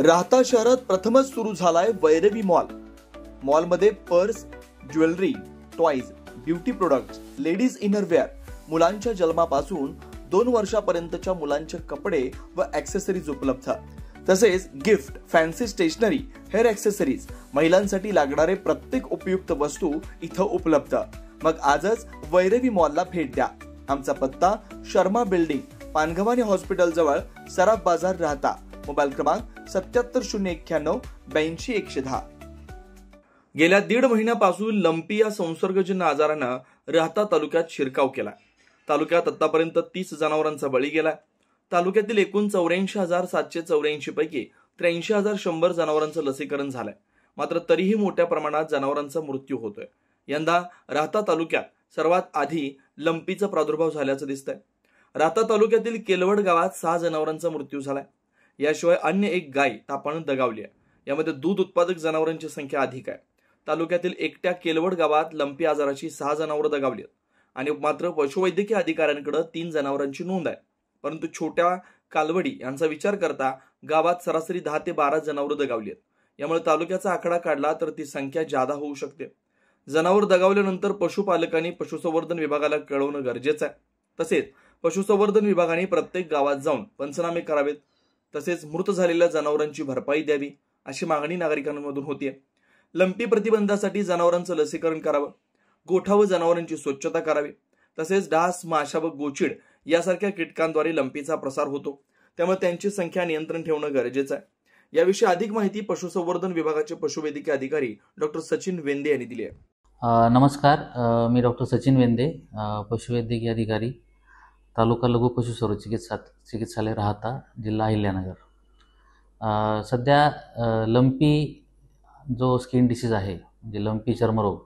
राहता शहरात प्रथमच सुरू झालाय वैरवी मॉल. मॉलमध्ये purse, jewellery, toys, beauty products, ladies innerwear, मुलांच्या जन्मापासून 2 वर्षापर्यंतच्या मुलांचे कपडे व ॲक्सेसरीज उपलब्ध. तसेच gift, fancy stationery, hair accessories, महिलांसाठी लागणारे प्रत्येक उपयुक्त वस्तू इथं उपलब्ध. मग आजच वैरवी मॉलला भेट द्या. आमचा पत्ता शर्मा बिल्डिंग, पानगव्हाणी हॉस्पिटल जवळ, सराफ बाजार, राहता. मोबाईल क्रमांक 7701928110. गेल्या 1.5 महिन्यापासून लंपी या संसर्गजन्य आजारानं राहता तालुक्यात शिरकाव केला. तालुक्यात आतापर्यंत 30 जनावरांचा बळी गेला. तालुक्यातील एकूण 84,784 पैकी 83,100 जनावरांचं लसीकरण झालंय. मात्र तरीही मोठ्या प्रमाणात जनावरांचा मृत्यू होतोय. यंदा राहता तालुक्यात सर्वात आधी लंपीचा प्रादुर्भाव झाल्याचं दिसतंय. राहता तालुक्यातील केलवड गावात 6 जनावरांचा मृत्यू झालाय. याशिवाय अन्य एक गाय तापानं दगावली आहे. यामध्ये दूध उत्पादक जनावरांची संख्या अधिक आहे. तालुक्यातील एकट्या केलवड गावात लंपी आजाराची 6 जनावरं दगावली आहेत आणि मात्र पशुवैद्यकीय अधिकाऱ्यांकडे 3 जनावरांची नोंद आहे. परंतु छोट्या कालवडी यांचा विचार करता गावात सरासरी 10 ते 12 जनावरं दगावली आहेत. यामुळे तालुक्याचा आकडा काढला तर ती संख्या जादा होऊ शकते. जनावर दगावल्यानंतर पशुपालकांनी पशुसंवर्धन विभागाला कळवणं गरजेचं आहे. तसेच पशुसंवर्धन विभागाने प्रत्येक गावात जाऊन पंचनामे करावेत. तसेच मृत झालेल्या जनावरांची भरपाई द्यावी अशी मागणी नागरिकांमधून होतीये. लंपी प्रतिबंधासाठी जनावरांचं लसीकरण करावं, गोठा व जनावरांची स्वच्छता करावी. तसेच डास, माशा व गोचिड यासारख्या कीटकांद्वारे लंपीचा प्रसार होतो. त्यामुळे त्यांची संख्या नियंत्रण ठेवणं गरजेचं आहे. याविषयी अधिक माहिती पशुसंवर्धन विभागाचे पशुवैद्यकीय अधिकारी डॉक्टर सचिन वेंदे यांनी दिली आहे. नमस्कार, मी डॉक्टर सचिन वेंदे, पशुवैद्यकीय अधिकारी, तालुका लघु पशु चिकित्सालय राहता, जिल्हा अहिल्यानगर. सध्या लंपी जो स्किन डिसीज आहे, म्हणजे लंपी चर्मरोग,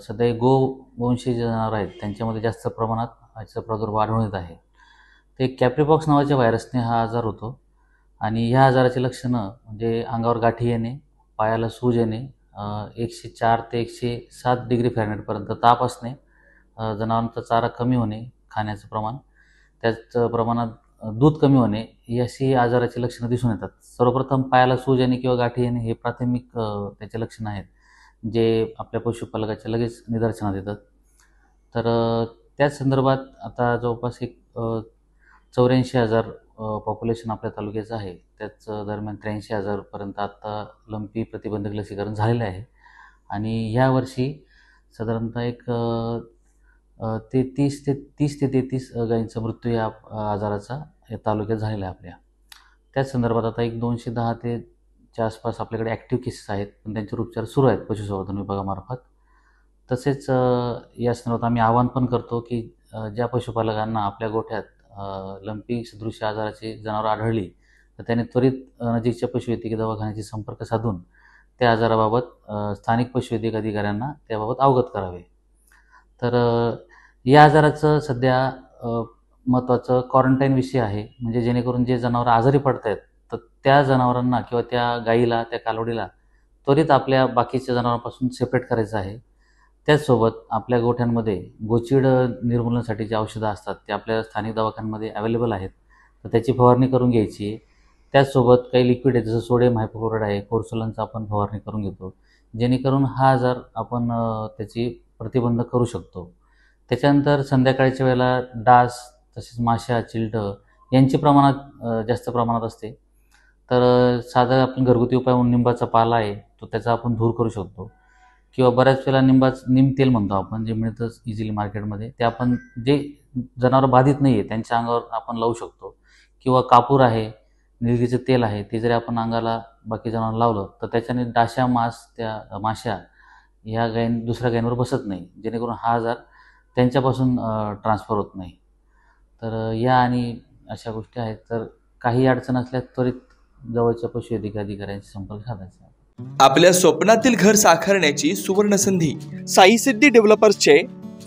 सध्या गोवंशी जनावर आहेत त्यांच्यामध्ये जास्त प्रमाणात याचा प्रादुर्भाव आढळून येत आहे. ते कॅप्रीपॉक्स नावाच्या व्हायरसने हा आजार होतो आणि ह्या आजाराची लक्षणं म्हणजे अंगावर गाठी येणे, पायाला सूज येणे, 104 ते 107 डिग्री फॅरेनहाईटपर्यंत ताप असणे, जनावरांचा चारा कमी होणे, खाण्याचं प्रमाण, त्याच प्रमाणात दूध कमी होणे, ही अशी आजाराची लक्षणं दिसून येतात. सर्वप्रथम पायाला सूज येणे किंवा गाठी येणे हे प्राथमिक त्याचे लक्षणं आहेत, जे आपल्या पशुपालकाच्या लगेच निदर्शनात येतात. तर त्याच संदर्भात आता जवळपास एक 84,000 पॉप्युलेशन आपल्या तालुक्याचं आहे. त्याच दरम्यान 83,000पर्यंत आता लंपी प्रतिबंधक लसीकरण झालेलं आहे आणि ह्या वर्षी साधारणतः एक 30 ते 33 गायींचा मृत्यू या आजाराचा या तालुक्यात झालेला आहे आपल्या. त्याच संदर्भात आता एक 210 ते च्या आसपास आपल्याकडे ॲक्टिव्ह केसेस आहेत, पण त्यांचे उपचार सुरू आहेत पशुसंवर्धन विभागामार्फत. तसेच या संदर्भात आम्ही आवाहन पण करतो की ज्या पशुपालकांना आपल्या गोठ्यात लंपी सदृश आजाराची जनावरं आढळली तर त्याने त्वरित नजीकच्या पशुवैद्यकीय दवाखान्याशी संपर्क साधून त्या आजाराबाबत स्थानिक पशुवैद्यकीय अधिकाऱ्यांना त्याबाबत अवगत करावे. तर या आजाराचं सध्या महत्त्वाचं क्वारंटाईन विषय आहे, म्हणजे जेणेकरून जे जनावरं आजारी पडत आहेत तर त्या जनावरांना किंवा त्या गाईला, त्या कालवडीला त्वरित आपल्या बाकीच्या जनावरांपासून सेपरेट करायचं आहे. त्याचसोबत आपल्या गोठ्यांमध्ये गोचिड निर्मूलनासाठी जे औषधं असतात ते आपल्या स्थानिक दवाखान्यांमध्ये अवेलेबल आहेत, तर त्याची फवारणी करून घ्यायची आहे. त्याचसोबत काही लिक्विड आहे, जसं सोडियम हायपोक्लोराईड आहे, कोर्सुलनचा आपण फवारणी करून घेतो, जेणेकरून हा आजार आपण त्याची प्रतिबंध करू शकतो. त्याच्यानंतर संध्याकाळच्या वेळेला डास, तसेच माशा, चिलटं यांची जास्त प्रमाणात असते. तर साधा आपण घरगुती उपाय म्हणून निंबाचा पाला आहे तो त्याचा आपण धूर करू शकतो, किंवा बऱ्याच वेळेला निम तेल म्हणतो आपण, जे मिळतं इझिली मार्केटमध्ये, ते आपण जे जनावर बाधित नाही आहे त्यांच्या अंगावर आपण लावू शकतो. किंवा कापूर आहे, निलगीचं तेल आहे, ते जरी आपण अंगाला बाकी जनावर लावलं तर त्याच्याने डाशा, त्या माशा ह्या दुसऱ्या गायींवर बसत नाही, जेणेकरून हा आजार त्यांच्यापासून ट्रान्सफर होत नाही. तर या आणि अशा गोष्टी आहेत. तर काही अडचण असल्यास त्वरित जवळच्या पशुवैद्यकीय अधिकाऱ्यांशी संपर्क साधायचा. आपल्या स्वप्नातील घर साकारण्याची सुवर्ण संधी. साई सिद्धी डेव्हलपर्सचे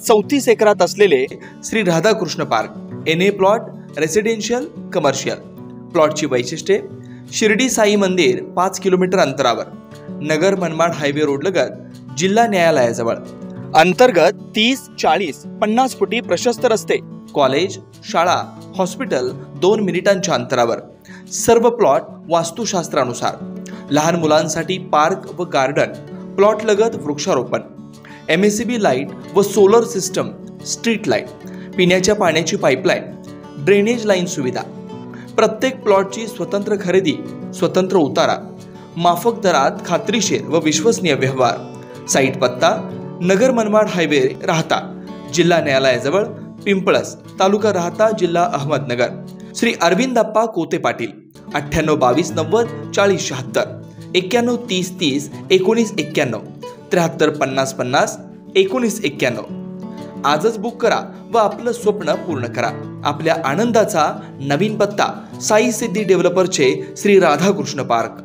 34 एकरात असलेले Shri Radhakrishna park, NA plot, residential, commercial. प्लॉटची वैशिष्ट्ये: शिर्डी साई मंदिर 5 किलोमीटर अंतरावर, नगर मनमाड हायवे रोडलगत, जिल्हा न्यायालयाजवळ. अंतर्गत 30, 40, 50 फुटी प्रशस्त रस्ते, कॉलेज, शाळा, हॉस्पिटल 2 मिनिटांच्या अंतरावर. सर्व प्लॉट वास्तुशास्त्रानुसार. लहान मुलांसाठी पार्क व गार्डन, प्लॉट लगत वृक्षारोपण, MACB लाईट व सोलर सिस्टम, स्ट्रीट लाईट, पिण्याच्या पाण्याची पाईपलाईन, ड्रेनेज लाईन सुविधा. प्रत्येक प्लॉटची स्वतंत्र खरेदी, स्वतंत्र उतारा, माफक दरात खात्रीशीर व विश्वसनीय व्यवहार. साईट पत्ता नगर मनमाड हायवे, राहता, जिल्हा न्यायालयाजवळ, पिंपळस, तालुका राहता, जिल्हा अहमदनगर. श्री अरविंदप्पा कोते पाटील. 98 22 90 40 76, 91 30 30 19 91, 73 50 50 19 91. आजच बुक करा व आपलं स्वप्न पूर्ण करा. आपल्या आनंदाचा नवीन पत्ता साई सिद्धी डेव्हलपरचे श्री राधाकृष्ण पार्क.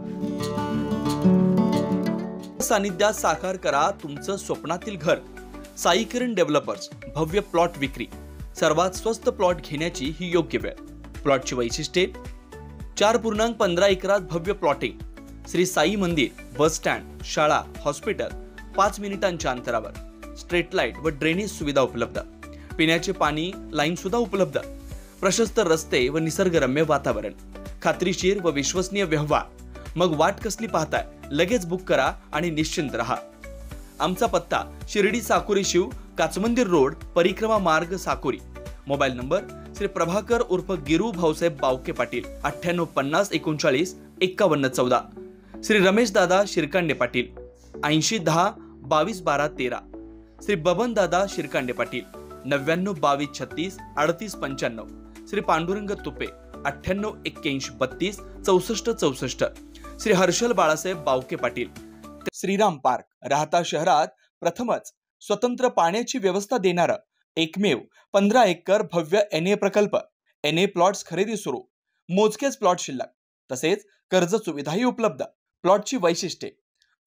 सानिध्यात साकार करा तुमचं स्वप्नातील घर. साई किरण डेव्हलपर्स. भव्य प्लॉट विक्री. सर्वात स्वस्त प्लॉट घेण्याची ही योग्य वेळ. प्लॉटची वैशिष्ट्ये: 4.15 एकरात भव्य प्लॉटिंग. श्री साई मंदिर, बस स्टँड, शाळा, हॉस्पिटल 5 मिनिटांच्या अंतरावर. स्ट्रीट लाईट व ड्रेनेज सुविधा उपलब्ध. पिण्याचे पाणी लाईन सुद्धा उपलब्ध. प्रशस्त रस्ते व निसर्गरम्य वातावरण. खात्रीशीर व विश्वसनीय व्यवहार. मग वाट कसली पाहताय? लगेच बुक करा आणि निश्चिंत रहा. आमचा पत्ता शिर्डी साकोरी शिव, काचमंदिर रोड, परिक्रमा मार्ग, साकोरी. मोबाईल नंबर श्री प्रभाकर उर्फ गिरू भाऊसाहेब बावके पाटील. 98 50 39 51 14. श्री रमेश दादा शिरकांडे पाटील. 80 10 22 12 13. श्री बबन दादा शिरकांडे पाटील. 99 22 36 38 95. श्री पांडुरंग तुपे. 98 81 32 64 64. श्री हर्षल बाळासाहेब बावके पाटील. श्रीराम पार्क, राहता शहरात प्रथमच स्वतंत्र पाण्याची व्यवस्था देणारं एकमेव 15 एकर भव्य NA प्रकल्प. NA प्लॉट्स खरेदी सुरू. मोजकेच प्लॉट शिल्लक. तसेच कर्ज सुविधाही उपलब्ध. प्लॉटची वैशिष्ट्ये: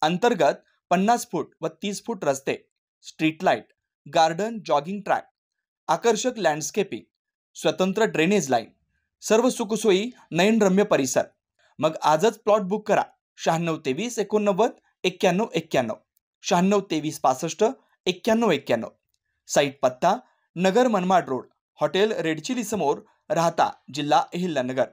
अंतर्गत 50 फूट व 30 फूट रस्ते, street light, garden, jogging track, आकर्षक लँडस्केपिंग, स्वतंत्र ड्रेनेज लाईन, सर्व सुखसोयी, नयनरम्य परिसर. मग आजच प्लॉट बुक करा. 96 23 89 91 91, 96 23 65 91 91. साईट पत्ता Nagar Manmad road, hotel red chilli समोर, राहता, जिल्हा अहिल्यानगर.